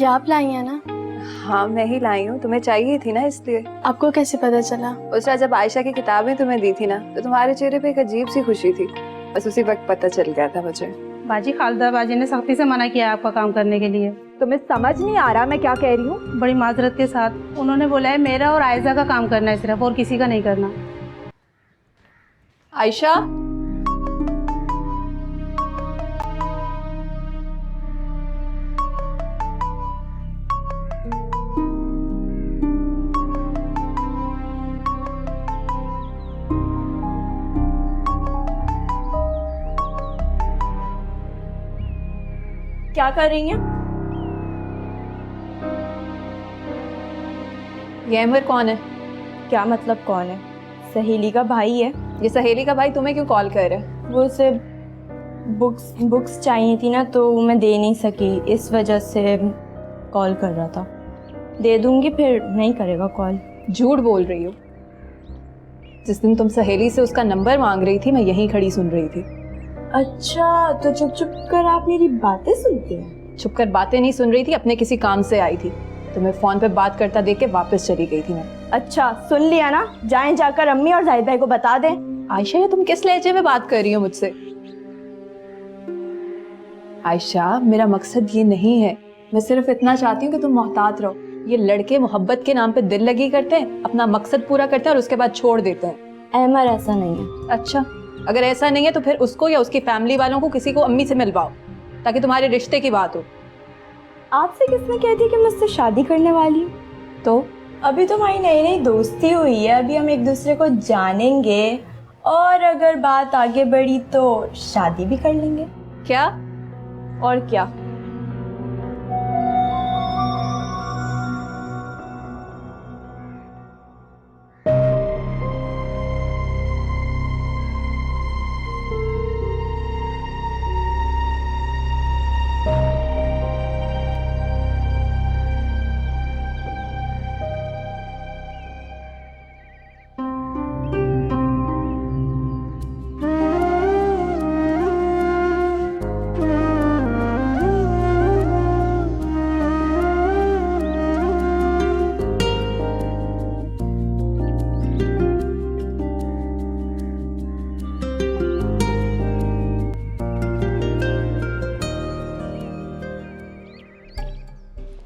ये आप लाई हैं ना? हाँ मैं ही लाई हूँ, तुम्हें चाहिए थी ना इसलिए। आपको कैसे पता चला? उस रात जब आयशा की किताबें तुम्हें दी थी ना, तो तुम्हारे चेहरे पे एक अजीब सी खुशी थी। बस उसी वक्त पता चल गया था मुझे। बाजी, खालदा बाजी ने सख्ती से मना किया आपका काम करने के लिए। तुम्हें समझ नहीं आ रहा मैं क्या कह रही हूँ? बड़ी माजरत के साथ उन्होंने बोला है मेरा और आयजा का काम करना है सिर्फ, और किसी का नहीं करना। आयशा, क्या कर रही हैं? ये अहमद कौन है? क्या मतलब कौन है? सहेली का भाई है। ये सहेली का भाई तुम्हें क्यों कॉल कर रहा है? वो उसे बुक्स चाहिए थी ना, तो मैं दे नहीं सकी, इस वजह से कॉल कर रहा था। दे दूंगी, फिर नहीं करेगा कॉल। झूठ बोल रही हो। जिस दिन तुम सहेली से उसका नंबर मांग रही थी, मैं यहीं खड़ी सुन रही थी। अच्छा, तो चुप चुप कर आप मेरी बातें सुनती हैं? छुप कर बातें नहीं सुन रही थी, अपने किसी काम से आई थी। तुम्हें फोन पे बात करता देख के वापस चली गई थी मैं। अच्छा, सुन लिया ना? जाएं जाकर अम्मी और जाहिद भाई को बता दें। आयशा, ये तुम किस लहजे में बात कर रही हो मुझसे? आयशा, मेरा मकसद ये नहीं है। मैं सिर्फ इतना चाहती हूँ कि तुम मोहतात रहो। ये लड़के मोहब्बत के नाम पे दिल लगी करते हैं, अपना मकसद पूरा करते हैं और उसके बाद छोड़ देते हैं। अहमद, ऐसा नहीं है। अच्छा, अगर ऐसा नहीं है तो फिर उसको या उसकी फैमिली वालों को किसी को अम्मी से मिलवाओ, ताकि तुम्हारे रिश्ते की बात हो। आपसे किसने कह दिया कि मुझसे शादी करने वाली हूँ? तो अभी तो हमारी नई नई दोस्ती हुई है, अभी हम एक दूसरे को जानेंगे, और अगर बात आगे बढ़ी तो शादी भी कर लेंगे। क्या? और क्या?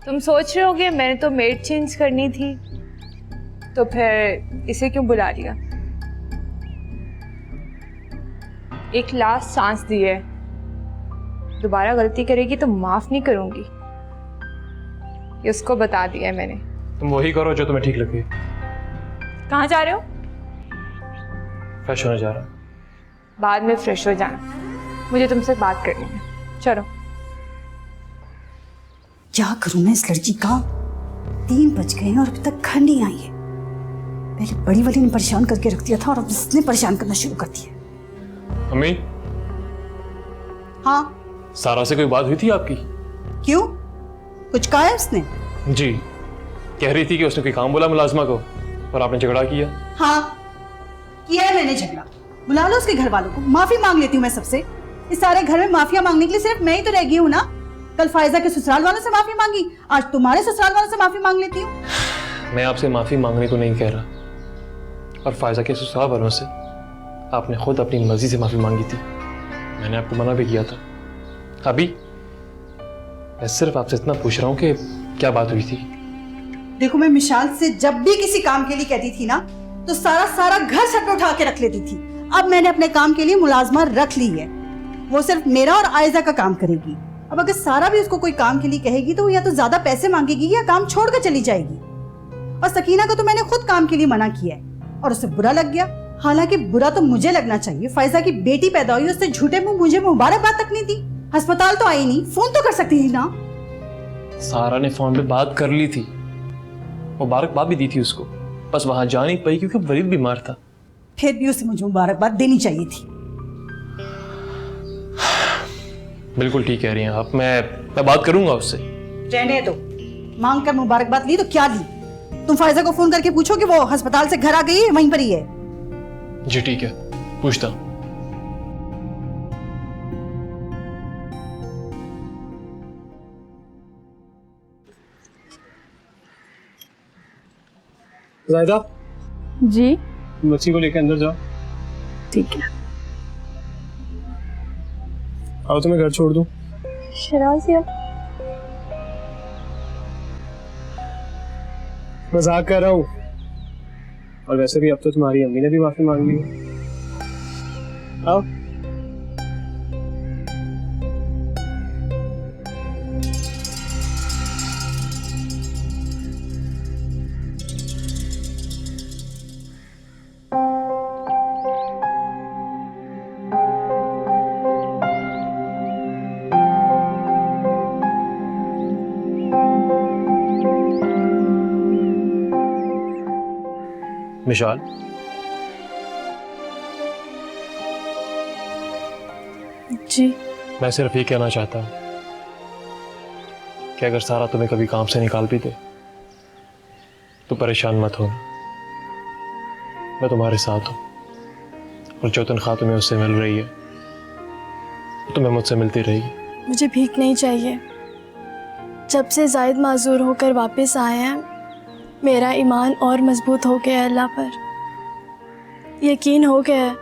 तुम सोच रहे होगे मैंने तो मेड चेंज करनी थी, तो फिर इसे क्यों बुला लिया? एक लास्ट चांस दी है, दोबारा गलती करेगी तो माफ नहीं करूंगी, ये उसको बता दिया है मैंने। तुम वही करो जो तुम्हें ठीक लगे। कहाँ जा रहे हो? फ्रेश होने जा रहा। बाद में फ्रेश हो जाना, मुझे तुमसे बात करनी है। चलो। क्या करूं मैं इस लड़की का? 3 बज गए हैं और अभी तक घर नहीं आई है। पहले बड़ी वाली ने परेशान करके रख दिया था और अब इसने परेशान करना शुरू कर दिया। अम्मी। हाँ? सारा से कोई बात हुई थी आपकी? क्यों? कुछ कहा है उसने? जी, कह रही थी कि उसने कोई काम बोला मुलाजमा को और आपने झगड़ा किया। हाँ, किया है मैंने झगड़ा। बुला लो उसके घर वालों को, माफी मांग लेती हूँ मैं सबसे। इस सारे घर में माफिया मांगने के लिए सिर्फ मैं ही तो रह गई हूँ ना। कल फायजा के ससुराल वालों से माफी मांगी, आज तुम्हारे ससुराल वालों से माफी मांग लेती हूँ। मैं आपसे माफी मांगने को नहीं कह रहा, और फायजा के ससुराल वालों से आपने खुद अपनी मर्जी से माफी मांगी थी। मैंने आपको मना भी किया था। अभी मैं सिर्फ आपसे इतना पूछ रहा हूँ कि क्या बात हुई थी। देखो, मैं मिशाल से जब भी किसी काम के लिए कहती थी ना, तो सारा घर सर पे उठा के रख लेती थी। अब मैंने अपने काम के लिए मुलाजमा रख ली है, वो सिर्फ मेरा और आयजा का काम करेगी। अब अगर सारा भी उसको कोई काम के लिए कहेगी तो वो या तो ज्यादा पैसे मांगेगी या काम छोड़कर चली जाएगी। और सकीना को तो मैंने खुद काम के लिए मना किया है और उसे बुरा लग गया। हालांकि बुरा तो मुझे लगना चाहिए, फायजा की बेटी पैदा हुई, उससे झूठे मुंह मुझे मुबारकबाद तक नहीं दी। अस्पताल तो आई नहीं, फोन तो कर सकती थी ना। सारा ने फोन पे बात कर ली थी, मुबारकबाद भी दी थी उसको, बस वहां जा नहीं पाई क्योंकि वरीद बीमार था। फिर भी उसे मुझे मुबारकबाद देनी चाहिए थी। बिल्कुल ठीक कह रही हैं आप। मैं बात करूंगा उससे। रहने दो, मांग कर मुबारकबाद ली तो क्या ली? तुम फायजा को फोन करके पूछो कि वो अस्पताल से घर आ गई है, वहीं पर ही है। जी ठीक है, पूछता हूं। जायदा, जी बच्ची को लेकर अंदर जाओ। ठीक है। आओ तुम्हें घर छोड़ दूं। शराजिया, मजाक कर रहा हूँ। और वैसे भी अब तो तुम्हारी अम्मी ने भी माफी मांग ली है। आओ। मिशाल, जी मैं सिर्फ ये कहना चाहता हूँ कि अगर सारा तुम्हें कभी काम से निकाल भी दे तो परेशान मत होना। मैं तुम्हारे साथ हूँ और जो तनख्वाह तुम्हें उससे मिल रही है तुम्हें मुझसे मिलती रहेगी। मुझे भीख नहीं चाहिए। जब से जायद माजूर होकर वापस आए हैं, मेरा ईमान और मजबूत हो गया है अल्लाह पर। यकीन हो गया है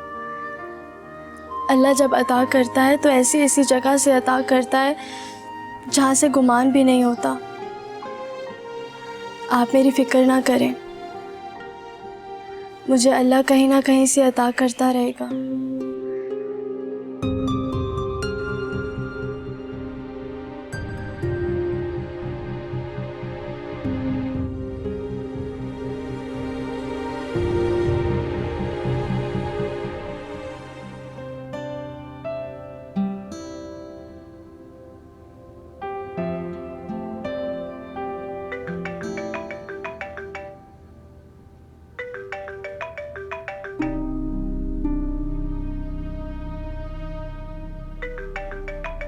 अल्लाह जब अता करता है तो ऐसी ऐसी जगह से अता करता है जहाँ से गुमान भी नहीं होता। आप मेरी फिक्र ना करें, मुझे अल्लाह कहीं ना कहीं से अता करता रहेगा।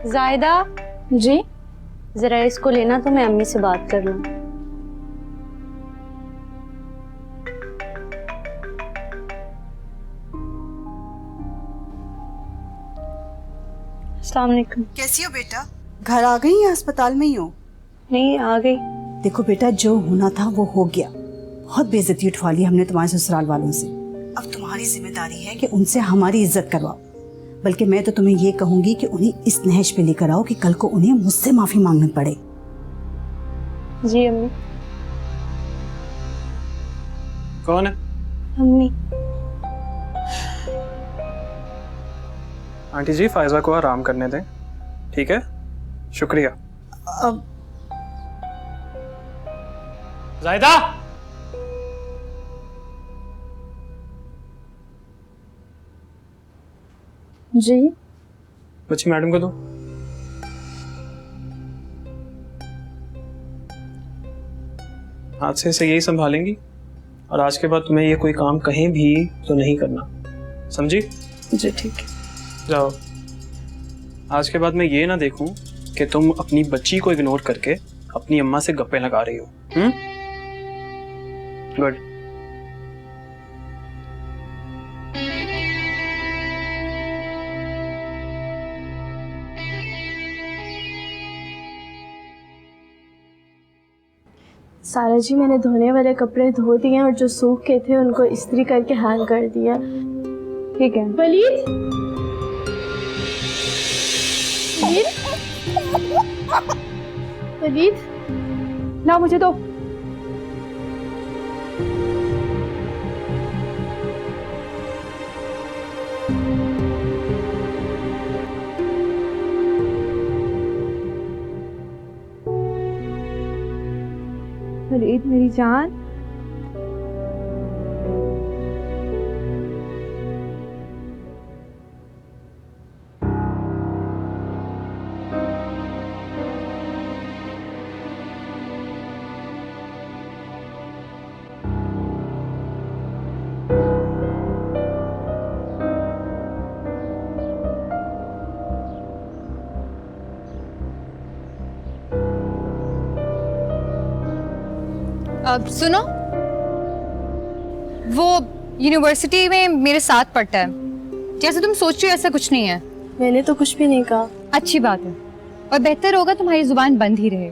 जायदा जी जरा इसको लेना तो मैं अम्मी से बात कर लूं। अस्सलाम वालेकुम। कैसी हो बेटा? घर आ गई या अस्पताल में ही हो? नहीं, आ गई। देखो बेटा, जो होना था वो हो गया। बहुत बेइज्जती उठवा ली हमने तुम्हारे ससुराल वालों से। अब तुम्हारी जिम्मेदारी है कि उनसे हमारी इज्जत करवाओ। बल्कि मैं तो तुम्हें ये कहूंगी कि उन्हें इस नहज पे लेकर आओ कि कल को उन्हें मुझसे माफी मांगनी पड़े। जी अम्मी। कौन है? अम्मी। आंटी जी, फायजा को आराम करने दें, ठीक है? शुक्रिया। अब जायदा, जी बच्ची मैडम को दो। आज से इसे यही संभालेंगी और आज के बाद तुम्हें ये कोई काम कहीं भी तो नहीं करना, समझी? जी ठीक है। जाओ। आज के बाद मैं ये ना देखूं कि तुम अपनी बच्ची को इग्नोर करके अपनी अम्मा से गप्पे लगा रही हो। गुड। सारा जी, मैंने धोने वाले कपड़े धो दिए और जो सूख के थे उनको इस्त्री करके हैंग कर दिया। ठीक है। वलीद, वलीद, ना मुझे दो। वलीद मेरी जान, अब सुनो, वो यूनिवर्सिटी में मेरे साथ पढ़ता है। जैसे तुम सोच रही हो ऐसा कुछ नहीं है। मैंने तो कुछ भी नहीं कहा। अच्छी बात है और बेहतर होगा तुम्हारी जुबान बंद ही रहे।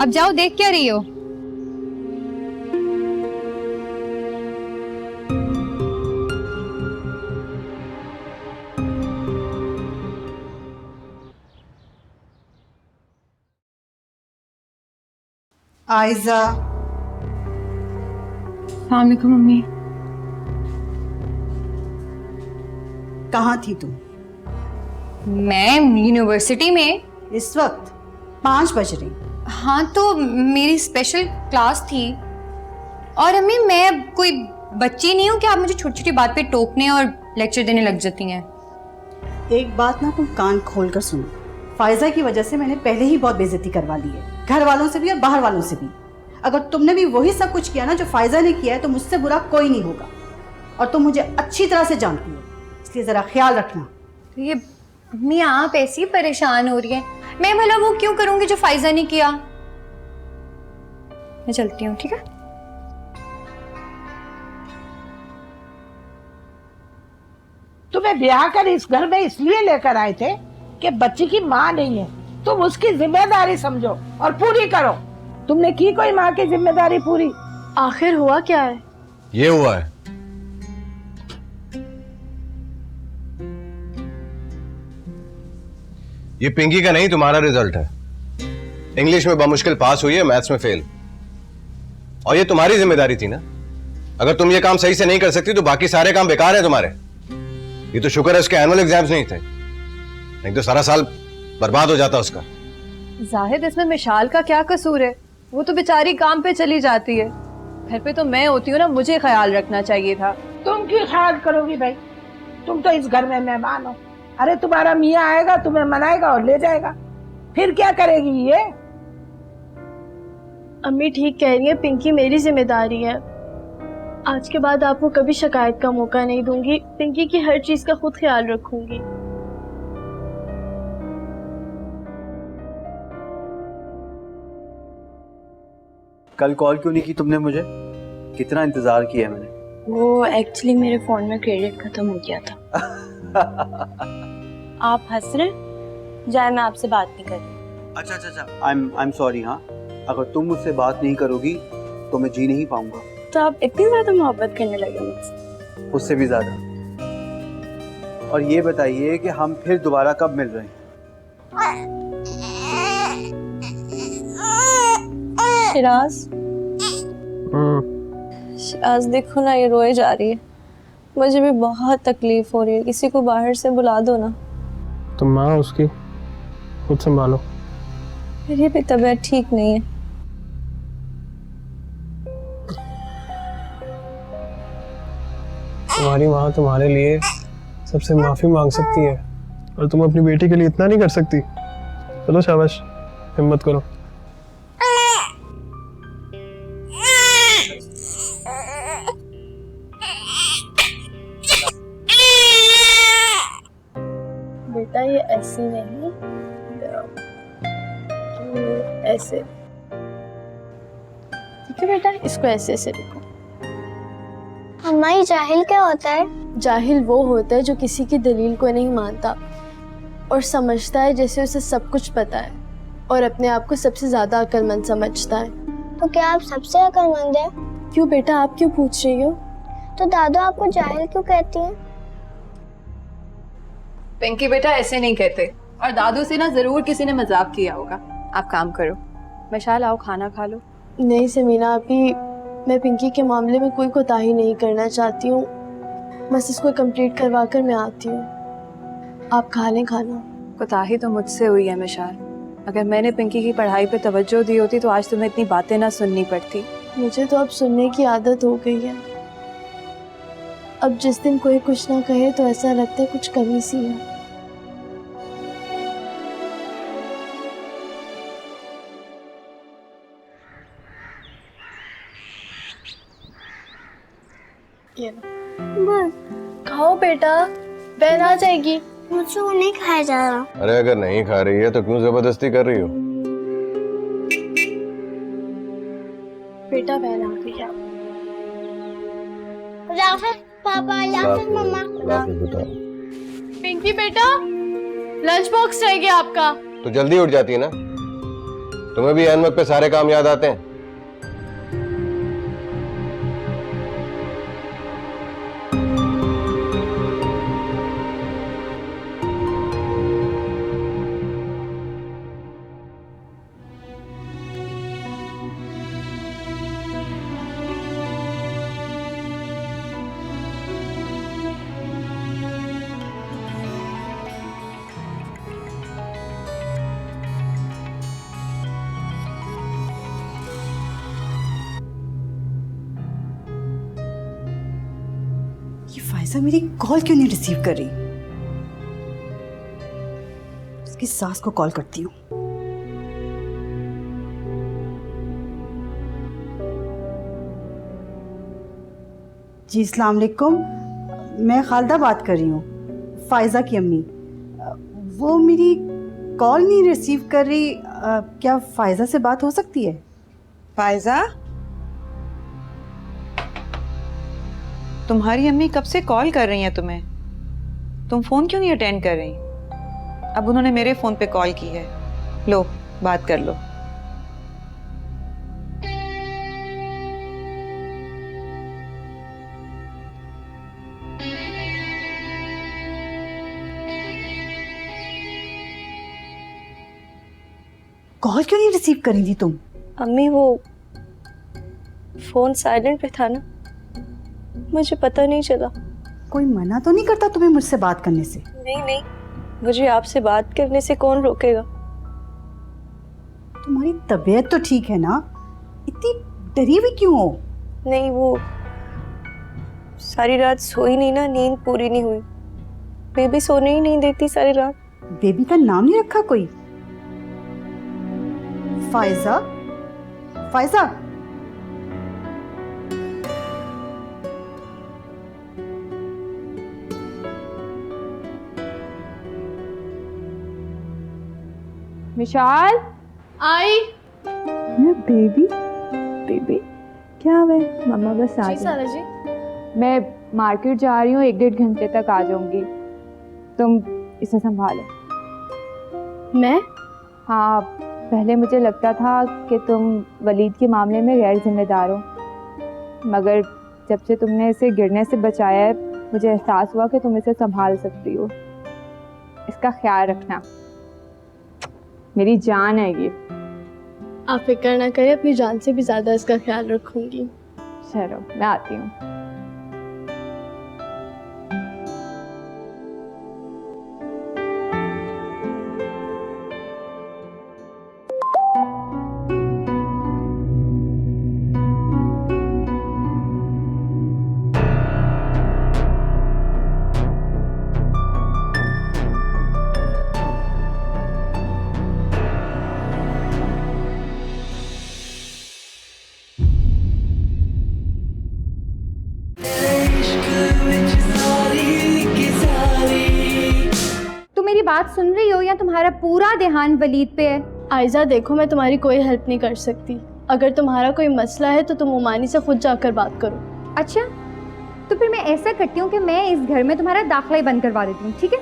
अब जाओ, देख क्या रही हो? आयजा, वालेकुम मम्मी। कहाँ थी तुम? मैं यूनिवर्सिटी में। इस वक्त 5 बज रहे। हाँ तो मेरी स्पेशल क्लास थी। और अम्मी मैं कोई बच्ची नहीं हूँ कि आप मुझे छोटी छोटी बात पे टोकने और लेक्चर देने लग जाती हैं। एक बात ना तुम कान खोल कर सुनो, फायजा की वजह से मैंने पहले ही बहुत बेइज्जती करवा ली है, घर वालों से भी और बाहर वालों से भी। अगर तुमने भी वही सब कुछ किया ना जो फायजा ने किया है, तो मुझसे बुरा कोई नहीं होगा। और तुम मुझे अच्छी तरह से जानती हो, इसलिए जरा ख्याल रखना। तो ये अम्मी आप ऐसी परेशान हो रही हैं, मैं भला वो क्यों करूंगी जो फायजा ने किया। मैं चलती हूँ, ठीक है। तुम्हें ब्याह कर इस घर में इसलिए लेकर आए थे कि बच्ची की माँ नहीं है, तुम उसकी जिम्मेदारी समझो और पूरी करो। तुमने की कोई माँ की जिम्मेदारी पूरी? आखिर हुआ क्या है? ये हुआ है। ये पिंकी का नहीं, तुम्हारा रिजल्ट है। इंग्लिश में बमुश्किल पास हुई है, मैथ्स में फेल। और ये तुम्हारी जिम्मेदारी थी ना। अगर तुम ये काम सही से नहीं कर सकती तो बाकी सारे काम बेकार हैं तुम्हारे। ये तो शुक्र है उसके एनुअल एग्जाम्स नहीं थे, नहीं तो सारा साल बर्बाद हो जाता उसका। जाहिद इसमें मिशाल का क्या कसूर है? वो तो बेचारी काम पे चली जाती है, घर पे तो मैं होती हूँ ना, मुझे ख्याल रखना चाहिए था। तुम क्यों ख्याल करोगी भाई, तुम तो इस घर में मेहमान हो। अरे तुम्हारा मियाँ आएगा, तुम्हें मनाएगा और ले जाएगा, फिर क्या करेगी ये? अम्मी ठीक कह रही है, पिंकी मेरी जिम्मेदारी है। आज के बाद आपको कभी शिकायत का मौका नहीं दूंगी, पिंकी की हर चीज का खुद ख्याल रखूंगी। कल कॉल क्यों नहीं की तुमने मुझे? कितना इंतजार किया मैंने। वो एक्चुअली मेरे फोन में क्रेडिट खत्म हो गया था। आप हंस रहे? जाए, मैं आपसे बात नहीं कर रही। अच्छा, आई एम सॉरी। हाँ, अगर तुम मुझसे बात नहीं करोगी तो मैं जी नहीं पाऊंगा। तो आप इतनी ज्यादा मोहब्बत करने लगे मुझसे? उससे भी ज्यादा। और ये बताइए कि हम फिर दोबारा कब मिल रहे हैं? शिराज देखो ना, ये रोए जा रही है। मुझे भी बहुत तकलीफ हो रही है, किसी को बाहर से बुला दो ना। तुम माँ उसकी, खुद संभालो। मेरी भी तबीयत ठीक नहीं है। तुम्हारी माँ तुम्हारे लिए सबसे माफी मांग सकती है, और तुम अपनी बेटी के लिए इतना नहीं कर सकती। चलो शाबाश, हिम्मत करो। बेटा ये ऐसे नहीं, ऐसे। ठीक है बेटा, इसको ऐसे ऐसे रखो। अम्मा ये जाहिल क्या होता है? जाहिल वो होता है जो किसी की दलील को नहीं मानता और समझता है जैसे उसे सब कुछ पता है, और अपने आप को सबसे ज्यादा अक्लमंद समझता है। तो क्या आप सबसे अक्लमंद हैं? क्यों बेटा, आप क्यों पूछ रही हो? तो दादू आपको जाहिल क्यों कहती हैं? पिंकी बेटा ऐसे नहीं कहते, और दादू से ना जरूर किसी ने मजाक किया होगा। आप काम करो, मिशाल आओ खाना खा लो। नहीं समीना, अभी मैं पिंकी के मामले में कोई कोताही नहीं करना चाहती हूँ, बस इसको कंप्लीट करवा कर मैं आती हूँ। आप खा लें खाना। कोताही तो मुझसे हुई है मिशाल, अगर मैंने पिंकी की पढ़ाई पे तवज्जो दी होती तो आज तुम्हें इतनी बातें ना सुननी पड़ती। मुझे तो अब सुनने की आदत हो गई है। अब जिस दिन कोई कुछ ना कहे तो ऐसा लगता है कुछ कमी सी है। ये लो। बस खाओ बेटा, बहन आ जाएगी। मुझसे वो नहीं खाया जा रहा। अरे अगर नहीं खा रही है तो क्यों जबरदस्ती कर रही हो? बेटा बहन आ गई है। राफिक पापा, राफिक मम्मा। पिंकी बेटा, लंच बॉक्स रह गया आपका। तो जल्दी उठ जाती है ना, तुम्हें भी एन वक्त पे सारे काम याद आते हैं। फायजा मेरी कॉल क्यों नहीं रिसीव कर रही? उसकी सास को कॉल करती हूँ। जी अस्सलाम वालेकुम, मैं खालिदा बात कर रही हूँ, फायजा की अम्मी। वो मेरी कॉल नहीं रिसीव कर रही। क्या फायजा से बात हो सकती है? फायजा, तुम्हारी अम्मी कब से कॉल कर रही हैं तुम्हें? तुम फोन क्यों नहीं अटेंड कर रही? अब उन्होंने मेरे फोन पे कॉल की है, लो बात कर लो। कॉल क्यों नहीं रिसीव कर रही थी तुम? अम्मी वो फोन साइलेंट पे था ना, मुझे पता नहीं चला। कोई मना तो नहीं करता तुम्हें मुझसे बात करने से? नहीं नहीं, मुझे आपसे बात करने से कौन रोकेगा। तुम्हारी तबीयत तो ठीक है ना? इतनी डरी हुई क्यों हो? नहीं, वो सारी रात सोई नहीं ना, नींद पूरी नहीं हुई। बेबी सोने ही नहीं देती सारी रात। बेबी का नाम नहीं रखा कोई? फायजा, फायजा, विशाल आई। बेबी बेबी क्या है? मम्मा बस आ जी जाओ। सारा जी। मैं मार्केट जा रही हूँ, 1-1.5 घंटे तक आ जाऊंगी। तुम इसे संभालो। मैं? हाँ, पहले मुझे लगता था कि तुम वलीद के मामले में गैर जिम्मेदार हो, मगर जब से तुमने इसे गिरने से बचाया है, मुझे एहसास हुआ कि तुम इसे संभाल सकती हो। इसका ख्याल रखना, मेरी जान है ये। आप फिक्र ना करें, अपनी जान से भी ज्यादा इसका ख्याल रखूंगी। चलो मैं आती हूँ। बात सुन रही हो या तुम्हारा पूरा ध्यान वलीद पे है? आयजा देखो, मैं तुम्हारी कोई हेल्प नहीं कर सकती। अगर तुम्हारा कोई मसला है तो तुम उमानी से खुद जाकर बात करो। अच्छा, तो फिर मैं ऐसा करती हूँ कि मैं इस घर में तुम्हारा दाखिला ही बंद करवा देती हूँ, ठीक है?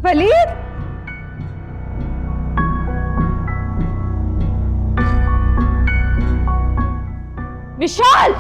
वलीद, विशाल!